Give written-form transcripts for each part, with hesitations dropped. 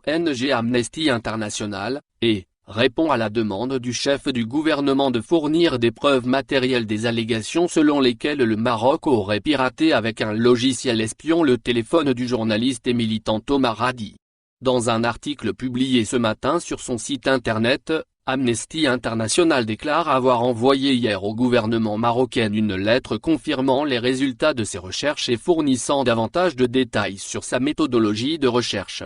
l'ONG Amnesty International, et répond à la demande du chef du gouvernement de fournir des preuves matérielles des allégations selon lesquelles le Maroc aurait piraté avec un logiciel espion le téléphone du journaliste et militant Omar Hadi. Dans un article publié ce matin sur son site internet, Amnesty International déclare avoir envoyé hier au gouvernement marocain une lettre confirmant les résultats de ses recherches et fournissant davantage de détails sur sa méthodologie de recherche.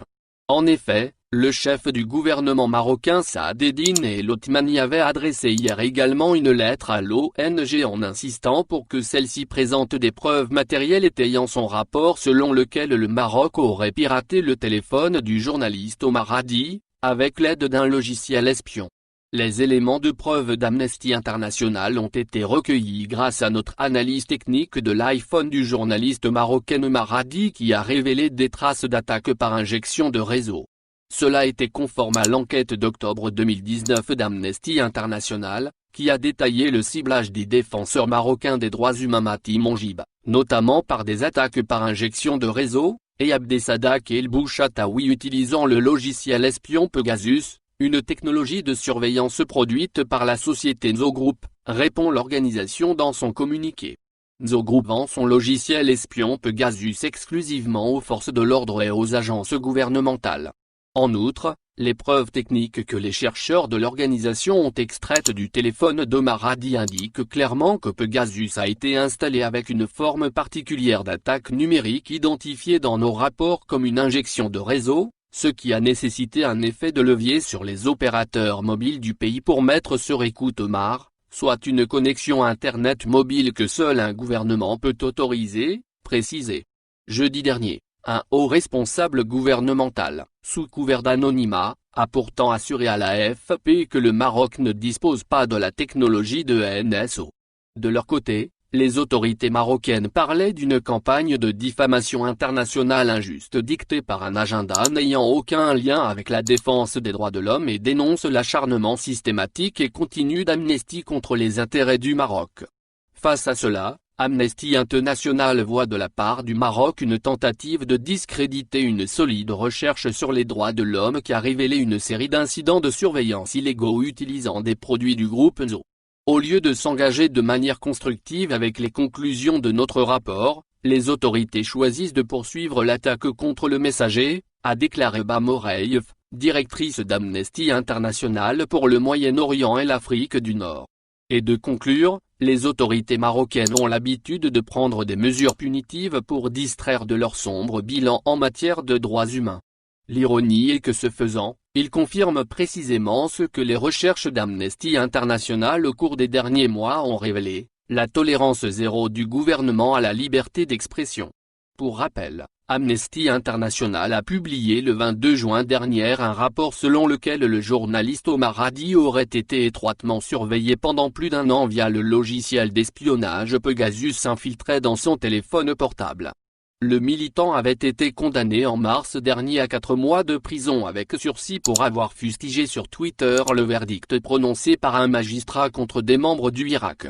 En effet, le chef du gouvernement marocain Saad Eddine El Othmani avait adressé hier également une lettre à l'ONG en insistant pour que celle-ci présente des preuves matérielles étayant son rapport selon lequel le Maroc aurait piraté le téléphone du journaliste Omar Hadi, avec l'aide d'un logiciel espion. Les éléments de preuve d'Amnesty International ont été recueillis grâce à notre analyse technique de l'iPhone du journaliste marocain Omar Hadi qui a révélé des traces d'attaque par injection de réseau. Cela était conforme à l'enquête d'octobre 2019 d'Amnesty International, qui a détaillé le ciblage des défenseurs marocains des droits humains Mati Monjib, notamment par des attaques par injection de réseau, et Abdesadak El Bouchataoui utilisant le logiciel espion Pegasus, une technologie de surveillance produite par la société Nzo Group, répond l'organisation dans son communiqué. Nzo Group vend son logiciel espion Pegasus exclusivement aux forces de l'ordre et aux agences gouvernementales. En outre, les preuves techniques que les chercheurs de l'organisation ont extraites du téléphone d'Omar Hadi indiquent clairement que Pegasus a été installé avec une forme particulière d'attaque numérique identifiée dans nos rapports comme une injection de réseau, ce qui a nécessité un effet de levier sur les opérateurs mobiles du pays pour mettre sur écoute Omar, soit une connexion Internet mobile que seul un gouvernement peut autoriser, précisé. Jeudi dernier, un haut responsable gouvernemental, sous couvert d'anonymat, a pourtant assuré à l'AFP que le Maroc ne dispose pas de la technologie de NSO. De leur côté, les autorités marocaines parlaient d'une campagne de diffamation internationale injuste dictée par un agenda n'ayant aucun lien avec la défense des droits de l'homme et dénoncent l'acharnement systématique et continu d'Amnesty contre les intérêts du Maroc. Face à cela, Amnesty International voit de la part du Maroc une tentative de discréditer une solide recherche sur les droits de l'homme qui a révélé une série d'incidents de surveillance illégaux utilisant des produits du groupe Nzo. Au lieu de s'engager de manière constructive avec les conclusions de notre rapport, les autorités choisissent de poursuivre l'attaque contre le messager, a déclaré Bamoreyev, directrice d'Amnesty International pour le Moyen-Orient et l'Afrique du Nord. Et de conclure, les autorités marocaines ont l'habitude de prendre des mesures punitives pour distraire de leur sombre bilan en matière de droits humains. L'ironie est que ce faisant, ils confirment précisément ce que les recherches d'Amnesty International au cours des derniers mois ont révélé, la tolérance zéro du gouvernement à la liberté d'expression. Pour rappel, Amnesty International a publié le 22 juin dernier un rapport selon lequel le journaliste Omar Hadi aurait été étroitement surveillé pendant plus d'un an via le logiciel d'espionnage Pegasus infiltré dans son téléphone portable. Le militant avait été condamné en mars dernier à 4 mois de prison avec sursis pour avoir fustigé sur Twitter le verdict prononcé par un magistrat contre des membres du Irak.